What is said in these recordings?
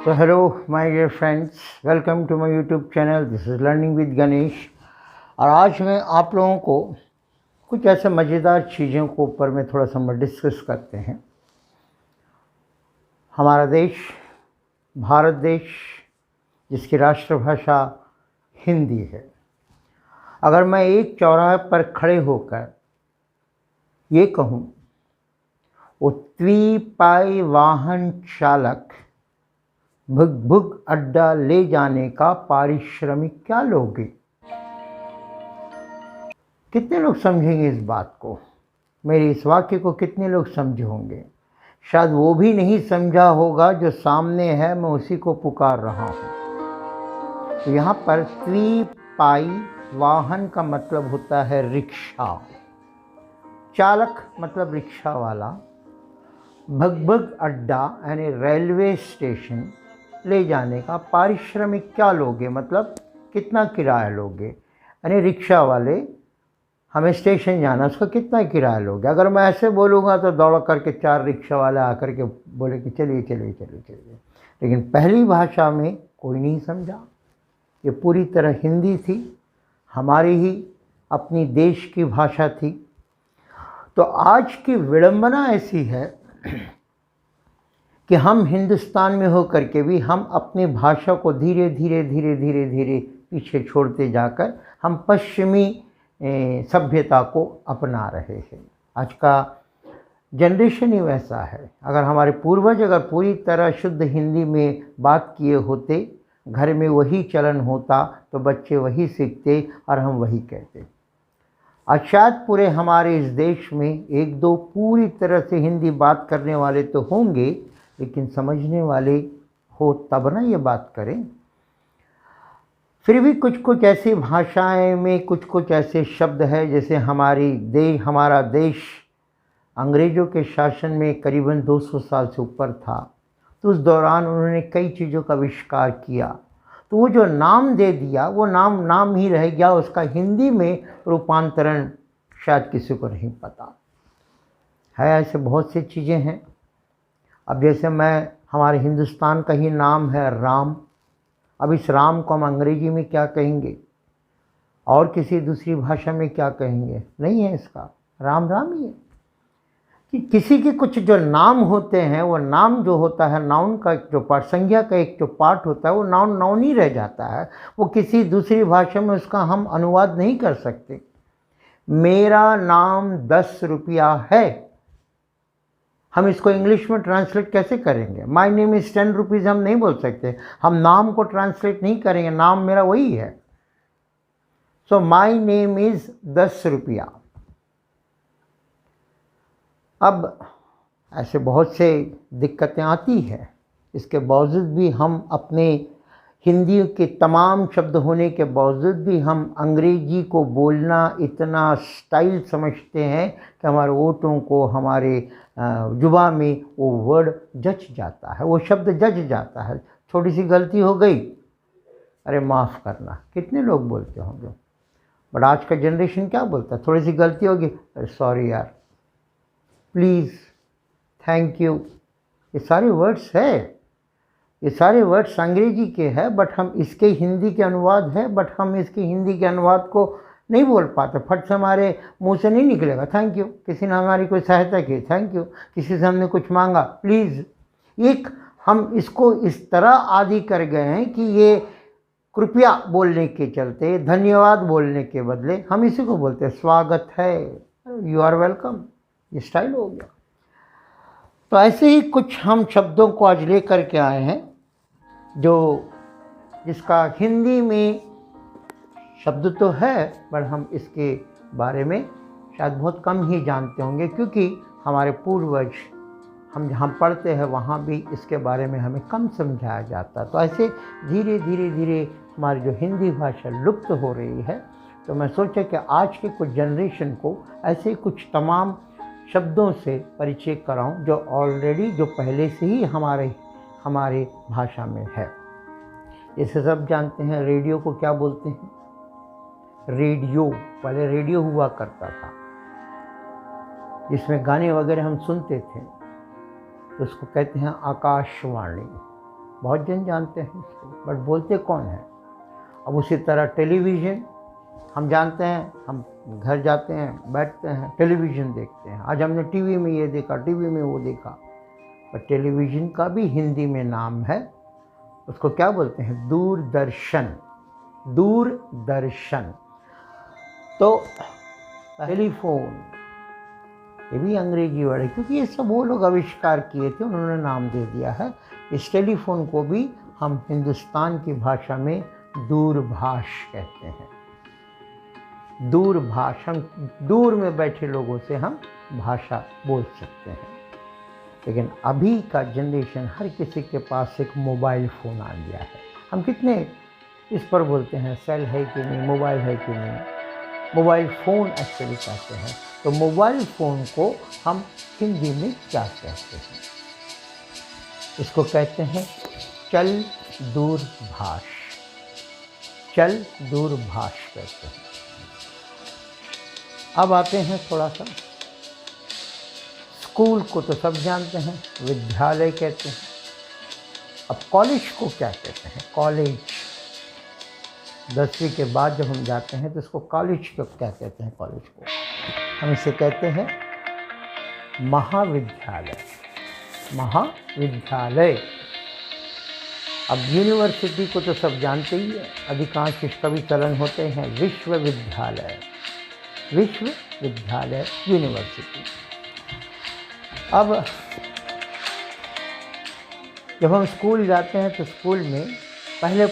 तो hello my dear friends, welcome to my YouTube channel. This is learning with Ganesh. और आज मैं आप लोगों को कुछ ऐसे मज़ेदार चीज़ों के ऊपर में थोड़ा सा डिस्कस करते हैं। हमारा देश भारत देश, जिसकी राष्ट्रभाषा हिंदी है। अगर मैं एक चौराहे पर खड़े होकर ये कहूँ, उत्वी पाई वाहन चालक भुग भुग अड्डा ले जाने का पारिश्रमिक क्या लोगे? कितने लोग समझेंगे इस बात को? मेरे इस वाक्य को कितने लोग समझे होंगे? शायद वो भी नहीं समझा होगा जो सामने है, मैं उसी को पुकार रहा हूँ। तो यहाँ पर त्रिपाई वाहन का मतलब होता है रिक्शा। चालक मतलब रिक्शा वाला। भगभग अड्डा यानी रेलवे स्टेशन ले जाने का पारिश्रमिक क्या लोगे, मतलब कितना किराया लोगे। यानी रिक्शा वाले हमें स्टेशन जाना, उसका कितना किराया लोगे। अगर मैं ऐसे बोलूँगा तो दौड़ करके 4 रिक्शा वाले आकर के बोले कि चलिए चलिए चलिए चलिए। लेकिन पहली भाषा में कोई नहीं समझा। ये पूरी तरह हिंदी थी, हमारी ही अपनी देश की भाषा थी। तो आज की विडंबना ऐसी है कि हम हिंदुस्तान में होकर के भी हम अपनी भाषा को धीरे धीरे धीरे धीरे धीरे पीछे छोड़ते जाकर हम पश्चिमी सभ्यता को अपना रहे हैं। आज का जनरेशन ही वैसा है। अगर हमारे पूर्वज अगर पूरी तरह शुद्ध हिंदी में बात किए होते, घर में वही चलन होता, तो बच्चे वही सीखते और हम वही कहते। आज शायद पूरे हमारे इस देश में 1-2 पूरी तरह से हिंदी बात करने वाले तो होंगे, लेकिन समझने वाले हो तब ना ये बात करें। फिर भी कुछ कुछ ऐसी भाषाएं में कुछ कुछ ऐसे शब्द है, जैसे हमारा देश अंग्रेज़ों के शासन में करीबन 200 साल से ऊपर था। तो उस दौरान उन्होंने कई चीज़ों का आविष्कार किया। तो वो जो नाम दे दिया वो नाम ही रह गया, उसका हिंदी में रूपांतरण शायद किसी को नहीं पता है। ऐसे बहुत सी चीज़ें हैं। अब जैसे हमारे हिंदुस्तान का ही नाम है राम। अब इस राम को हम अंग्रेजी में क्या कहेंगे और किसी दूसरी भाषा में क्या कहेंगे? नहीं है, इसका राम राम ही है। कि किसी के कुछ जो नाम होते हैं, वो नाम जो होता है, नाउन का जो पार्ट, संज्ञा का एक जो पार्ट होता है, वो नाउन ही रह जाता है। वो किसी दूसरी भाषा में उसका हम अनुवाद नहीं कर सकते। मेरा नाम 10 रुपया है, हम इसको इंग्लिश में ट्रांसलेट कैसे करेंगे? माई नेम इज़ 10 रुपीज़ हम नहीं बोल सकते। हम नाम को ट्रांसलेट नहीं करेंगे, नाम मेरा वही है। सो माई नेम इज़ 10 रुपया। अब ऐसे बहुत से दिक्कतें आती हैं। इसके बावजूद भी हम अपने हिंदी के तमाम शब्द होने के बावजूद भी हम अंग्रेजी को बोलना इतना स्टाइल समझते हैं कि हमारे ओठों को, हमारे जुबान में वो वर्ड जच जाता है, वो शब्द जच जाता है। छोटी सी गलती हो गई, अरे माफ़ करना, कितने लोग बोलते होंगे। बट आज का जनरेशन क्या बोलता है? थोड़ी सी गलती होगी, अरे सॉरी यार, प्लीज़, थैंक यू। ये सारे वर्ड्स है, ये सारे वर्ड्स अंग्रेजी के हैं, बट हम इसके हिंदी के अनुवाद है, बट हम इसके हिंदी के अनुवाद को नहीं बोल पाते। फट से हमारे मुंह से नहीं निकलेगा थैंक यू। किसी ने हमारी कोई सहायता की, थैंक यू। किसी से हमने कुछ मांगा, प्लीज़। एक हम इसको इस तरह आदी कर गए हैं कि ये कृपया बोलने के चलते, धन्यवाद बोलने के बदले हम इसी को बोलते हैं स्वागत है, यू आर वेलकम। ये स्टाइल हो गया। तो ऐसे ही कुछ हम शब्दों को आज ले करके आए हैं जिसका हिंदी में शब्द तो है, पर हम इसके बारे में शायद बहुत कम ही जानते होंगे, क्योंकि हमारे पूर्वज हम जहाँ पढ़ते हैं वहाँ भी इसके बारे में हमें कम समझाया जाता। तो ऐसे धीरे धीरे धीरे हमारी जो हिंदी भाषा लुप्त हो रही है। तो मैं सोचा कि आज के कुछ जनरेशन को ऐसे कुछ तमाम शब्दों से परिचय कराऊं जो पहले से ही हमारे भाषा में है। जैसे सब जानते हैं, रेडियो को क्या बोलते हैं? रेडियो, पहले रेडियो हुआ करता था जिसमें गाने वगैरह हम सुनते थे, तो उसको कहते हैं आकाशवाणी। बहुत जन जानते हैं इसको, बट बोलते कौन है। अब उसी तरह टेलीविज़न हम जानते हैं, हम घर जाते हैं, बैठते हैं, टेलीविज़न देखते हैं। आज हमने टीवी में ये देखा, टीवी में वो देखा, पर टेलीविज़न का भी हिंदी में नाम है, उसको क्या बोलते हैं? दूरदर्शन। दूरदर्शन। तो टेलीफोन, ये भी अंग्रेजी वर्ड है, क्योंकि ये सब वो लोग आविष्कार किए थे, उन्होंने नाम दे दिया है। इस टेलीफोन को भी हम हिंदुस्तान की भाषा में दूरभाष कहते हैं। दूरभाष, हम दूर में बैठे लोगों से हम भाषा बोल सकते हैं। लेकिन अभी का जनरेशन, हर किसी के पास एक मोबाइल फ़ोन आ गया है। हम कितने इस पर बोलते हैं, सेल है कि नहीं, मोबाइल है कि नहीं। मोबाइल फ़ोन एक्चुअली कहते हैं। तो मोबाइल फ़ोन को हम हिंदी में क्या कहते हैं? इसको कहते हैं चल दूरभाष। चल दूरभाष कहते हैं। अब आते हैं थोड़ा सा, स्कूल को तो सब जानते हैं, विद्यालय कहते हैं। अब कॉलेज को क्या कहते हैं? कॉलेज। 10वीं के बाद जब हम जाते हैं तो इसको कॉलेज को क्या कहते हैं? कॉलेज को हम इसे कहते हैं महाविद्यालय। महाविद्यालय। अब यूनिवर्सिटी को तो सब जानते ही है, अधिकांश इसका भी चलन होते हैं विश्वविद्यालय। विश्वविद्यालय, यूनिवर्सिटी। अब जब हम स्कूल जाते हैं तो स्कूल में पहले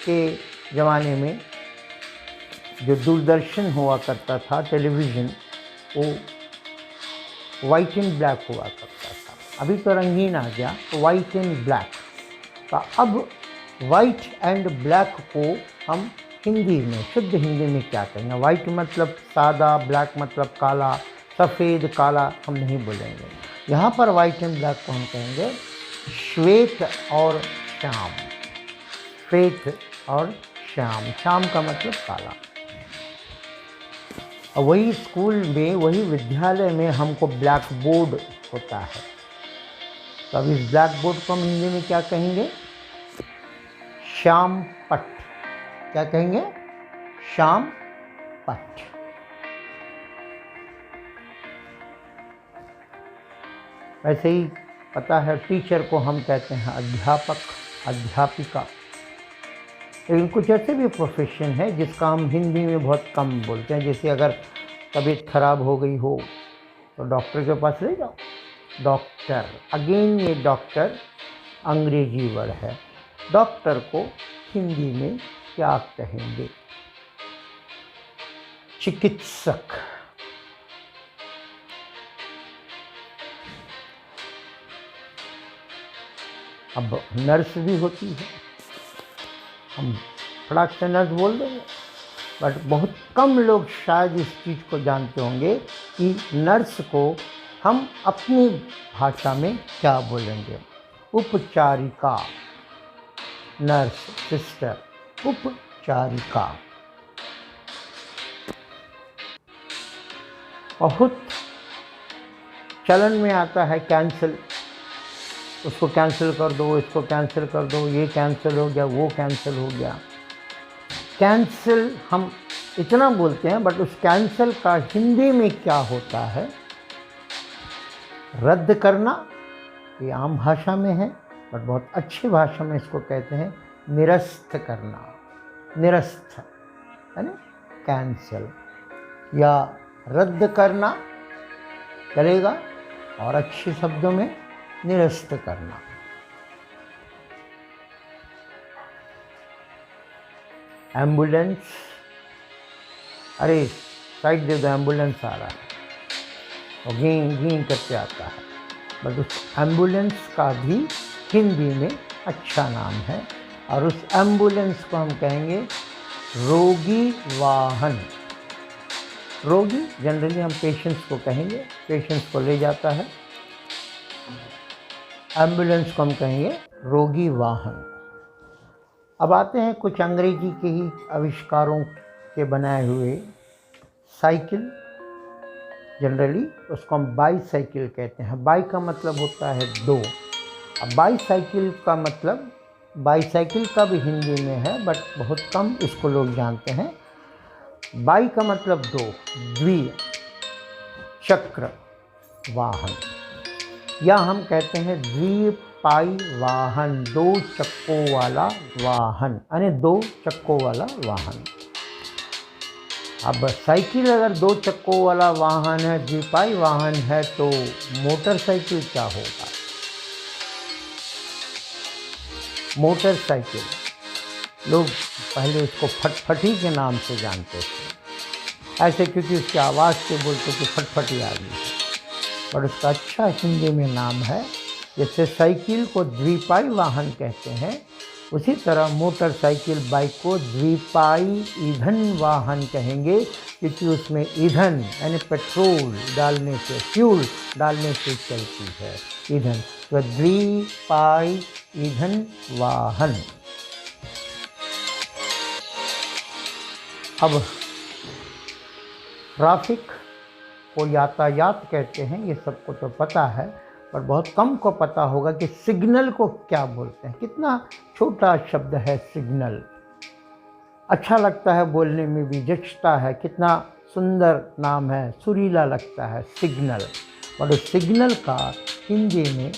के ज़माने में जो दूरदर्शन हुआ करता था, टेलीविज़न, वो वाइट एंड ब्लैक हुआ करता था। अभी तो रंगीन आ गया, तो वाइट एंड ब्लैक। तो अब वाइट एंड ब्लैक को हम हिंदी में, शुद्ध हिंदी में क्या कहेंगे? वाइट मतलब सादा, ब्लैक मतलब काला, सफ़ेद काला हम नहीं बोलेंगे। यहाँ पर वाइट एंड ब्लैक को हम कहेंगे श्वेत और श्याम। श्वेत और श्याम। श्याम का मतलब काला। और वही स्कूल में, वही विद्यालय में हमको ब्लैक बोर्ड होता है। तो अब इस ब्लैक बोर्ड को हम हिंदी में क्या कहेंगे? श्याम पट। क्या कहेंगे? श्याम पट। वैसे ही पता है, टीचर को हम कहते हैं अध्यापक, अध्यापिका। लेकिन कुछ ऐसे भी प्रोफेशन है जिसका हम हिंदी में बहुत कम बोलते हैं। जैसे अगर तबीयत खराब हो गई हो तो डॉक्टर के पास ले जाओ, डॉक्टर। अगेन ये डॉक्टर अंग्रेजी वर्ड है। डॉक्टर को हिंदी में क्या कहेंगे? चिकित्सक। अब नर्स भी होती है, हम फटाक से नर्स बोल देंगे, बट बहुत कम लोग शायद इस चीज़ को जानते होंगे कि नर्स को हम अपनी भाषा में क्या बोलेंगे? उपचारिका। नर्स, सिस्टर, उपचारिका। बहुत चलन में आता है कैंसिल। उसको कैंसिल कर दो, इसको कैंसिल कर दो, ये कैंसिल हो गया, वो कैंसिल हो गया। कैंसिल हम इतना बोलते हैं, बट उस कैंसिल का हिंदी में क्या होता है? रद्द करना। ये आम भाषा में है, बट बहुत अच्छी भाषा में इसको कहते हैं निरस्त करना। निरस्त है ना, कैंसिल या रद्द करना चलेगा, और अच्छे शब्दों में निरस्त करना। एम्बुलेंस, अरे साइड दे दो, एम्बुलेंस आ रहा है, और घीं घीं करके आता है। बट उस एम्बुलेंस का भी हिंदी में अच्छा नाम है, और उस एम्बुलेंस को हम कहेंगे रोगी वाहन। रोगी जनरली हम पेशेंट्स को कहेंगे, पेशेंट्स को ले जाता है। एम्बुलेंस को हम कहेंगे रोगी वाहन। अब आते हैं कुछ अंग्रेजी के ही आविष्कारों के बनाए हुए। साइकिल, जनरली उसको हम बाईसाइकिल कहते हैं। बाई का मतलब होता है दो। अब बाईसाइकिल का मतलब बाईसाइकिल का भी हिंदी में है, बट बहुत कम इसको लोग जानते हैं। बाई का मतलब दो, द्वि चक्र वाहन, या हम कहते हैं द्विपाई वाहन, दो चक्कों वाला वाहन, यानी दो चक्कों वाला वाहन। अब साइकिल अगर दो चक्कों वाला वाहन है, द्विपाई वाहन है, तो मोटरसाइकिल क्या होगा? मोटरसाइकिल लोग पहले उसको फटफटी के नाम से जानते थे, ऐसे क्योंकि उसकी आवाज़ से बोलते कि फटफटी आ गई, पर उसका अच्छा हिंदी में नाम है। जैसे साइकिल को द्विपाई वाहन कहते हैं, उसी तरह मोटरसाइकिल बाइक को द्विपाई ईंधन वाहन कहेंगे, क्योंकि उसमें ईंधन यानी पेट्रोल डालने से, फ्यूल डालने से चलती है ईंधन, तो द्विपाई ईंधन वाहन। अब ट्रैफिक को यातायात कहते हैं, ये सबको तो पता है, पर बहुत कम को पता होगा कि सिग्नल को क्या बोलते हैं। कितना छोटा शब्द है सिग्नल, अच्छा लगता है बोलने में भी, जचता है, कितना सुंदर नाम है, सुरीला लगता है सिग्नल। और उस सिग्नल का हिंदी में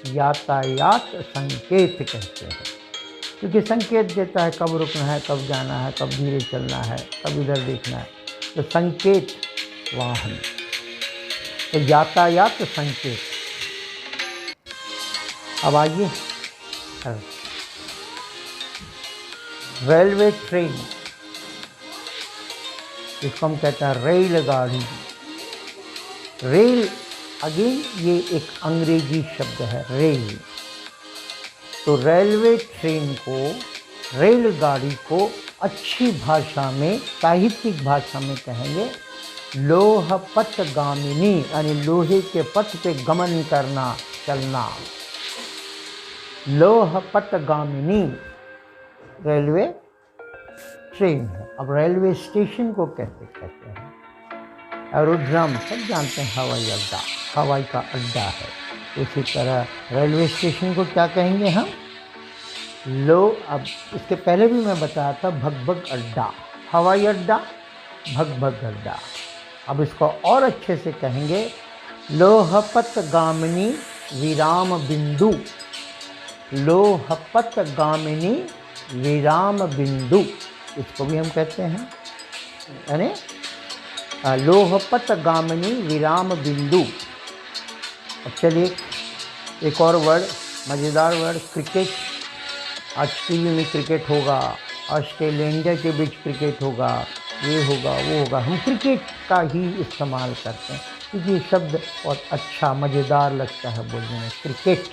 यातायात संकेत कहते हैं, क्योंकि संकेत देता है कब रुकना है, कब जाना है, कब धीरे चलना है, कब इधर देखना है, तो संकेत वाहन, तो यातायात संकेत। अब आइए रेलवे ट्रेन, इसको हम कहते हैं रेलगाड़ी। रेल अगेन ये एक अंग्रेजी शब्द है, रेल। तो रेलवे ट्रेन को, रेलगाड़ी को अच्छी भाषा में, साहित्यिक भाषा में कहेंगे लोह पथगामिनी, यानी लोहे के पथ पे गमन करना, चलना। लोह पथगामिनी रेलवे ट्रेन है। अब रेलवे स्टेशन को कैसे कहते हैं? एरोड्रम सब जानते हैं, हवाई अड्डा, हवाई का अड्डा है। उसी तरह रेलवे स्टेशन को क्या कहेंगे हम? अब इसके पहले भी मैं बताया था, भगभग अड्डा, हवाई अड्डा, भगभग अड्डा। अब इसको और अच्छे से कहेंगे लोहपथगामिनी विराम बिंदु, लोहपथगामिनी विराम बिंदु, इसको भी हम कहते हैं, यानी लोहपथगामिनी विराम बिंदु। अब चलिए एक और वर्ड, मज़ेदार वर्ड, क्रिकेट। आज टीवी में क्रिकेट होगा, ऑस्ट्रेलिया इंडिया के बीच क्रिकेट होगा, ये होगा वो होगा, हम क्रिकेट का ही इस्तेमाल करते हैं क्योंकि ये शब्द बहुत अच्छा मज़ेदार लगता है बोलने में, क्रिकेट।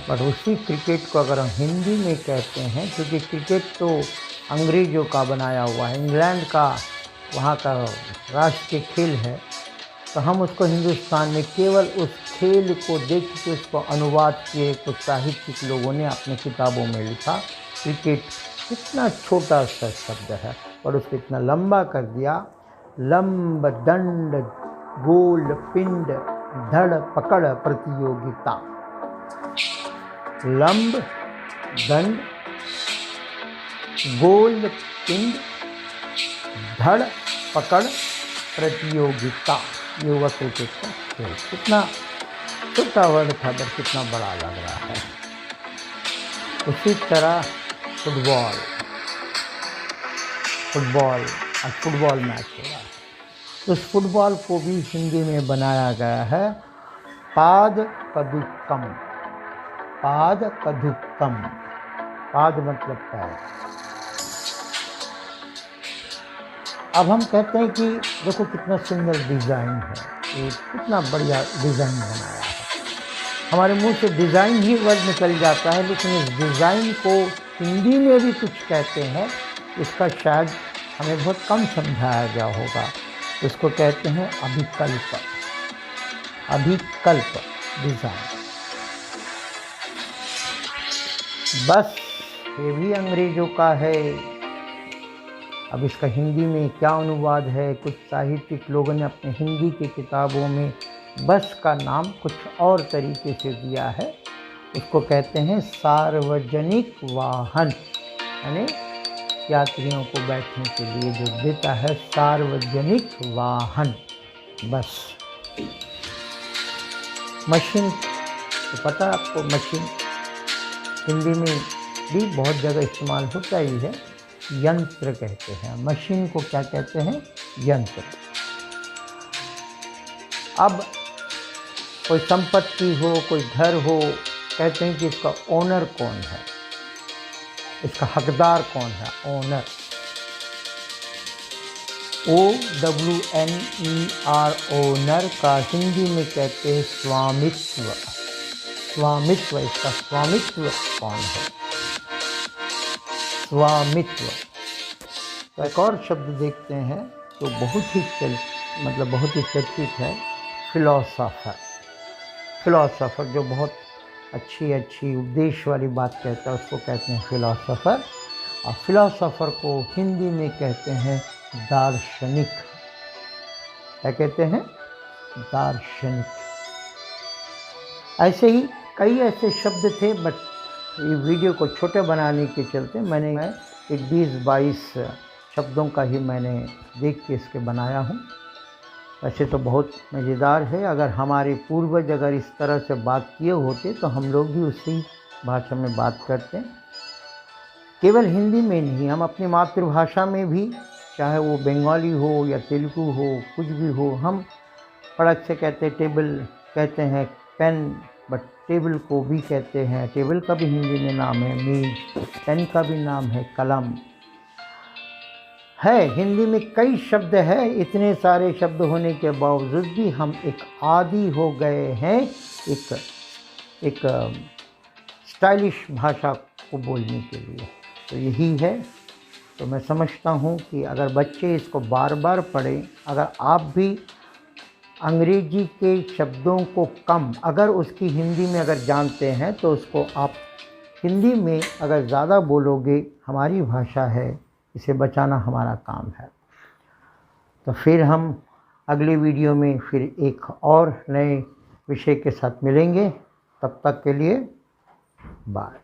बट उसी क्रिकेट को अगर हम हिंदी में कहते हैं, क्योंकि क्रिकेट तो अंग्रेज़ों का बनाया हुआ है, इंग्लैंड का वहाँ का राष्ट्रीय खेल है, तो हम उसको हिंदुस्तान में केवल उस खेल को देख के उसको अनुवाद किए, कुछ साहित्यिक लोगों ने अपने किताबों में लिखा। क्रिकेट कितना छोटा सा शब्द है और उसको इतना लंबा कर दिया, लंब दंड गोल पिंड धड़ पकड़ प्रतियोगिता। लंब दंड गोल पिंड धड़ पकड़ प्रतियोगिता, ये हुआ क्रिकेट का खेल। कितना छोटा वर्ड था पर कितना बड़ा लग रहा है। उसी तरह फुटबॉल, आज फुटबॉल मैच हो रहा है, उस फुटबॉल को भी हिंदी में बनाया गया है पाद कदुक्कम। पाद कदुक्कम, पाद मतलब पैर। अब हम कहते हैं कि देखो कितना सुंदर डिज़ाइन है, ये कितना बढ़िया डिज़ाइन बनाया है। हमारे मुंह से डिज़ाइन ही वर्ड निकल जाता है, लेकिन इस डिज़ाइन को हिंदी में भी कुछ कहते हैं, इसका शायद हमें बहुत कम समझाया गया होगा। इसको कहते हैं अभिकल्प, अभिकल्प डिज़ाइन। बस ये भी अंग्रेज़ों का है। अब इसका हिंदी में क्या अनुवाद है, कुछ साहित्यिक लोगों ने अपने हिंदी की किताबों में बस का नाम कुछ और तरीके से दिया है। उसको कहते हैं सार्वजनिक वाहन, यानी यात्रियों को बैठने के लिए जो देता है सार्वजनिक वाहन। बस मशीन तो पता है आपको, मशीन हिंदी में भी बहुत जगह इस्तेमाल होता ही है। यंत्र कहते हैं मशीन को, क्या कहते हैं? यंत्र। अब कोई संपत्ति हो, कोई घर हो, कहते हैं कि इसका ओनर कौन है, इसका हकदार कौन है? ओनर। OWNER, ओनर का हिंदी में कहते हैं स्वामित्व। स्वामित्व, इसका स्वामित्व कौन है? स्वामित्व। तो एक और शब्द देखते हैं तो बहुत ही चर्चित है, फिलॉसफर। फिलॉसफर जो बहुत अच्छी उपदेश वाली बात कहता है उसको कहते हैं फिलॉसफर। और फिलॉसफर को हिंदी में कहते हैं दार्शनिक। क्या कहते हैं? दार्शनिक। ऐसे ही कई ऐसे शब्द थे, बट ये वीडियो को छोटे बनाने के चलते मैं एक 20-22 शब्दों का ही मैंने देख के इसके बनाया हूँ। वैसे तो बहुत मज़ेदार है, अगर हमारे पूर्वज अगर इस तरह से बात किए होते तो हम लोग भी उसी भाषा में बात करते। केवल हिंदी में नहीं, हम अपनी मातृभाषा में भी, चाहे वो बंगाली हो या तेलुगु हो, कुछ भी हो, हम फड़क से कहते हैं टेबल, कहते हैं पेन, बट टेबल को भी कहते हैं, टेबल का भी हिंदी में नाम है मेज, पेन का भी नाम है कलम। है हिंदी में कई शब्द है, इतने सारे शब्द होने के बावजूद भी हम एक आदी हो गए हैं एक स्टाइलिश भाषा को बोलने के लिए। तो यही है। तो मैं समझता हूँ कि अगर बच्चे इसको बार बार पढ़ें, अगर आप भी अंग्रेजी के शब्दों को कम, अगर उसकी हिंदी में अगर जानते हैं तो उसको आप हिंदी में अगर ज़्यादा बोलोगे, हमारी भाषा है, इसे बचाना हमारा काम है। तो फिर हम अगली वीडियो में फिर एक और नए विषय के साथ मिलेंगे। तब तक के लिए बाय।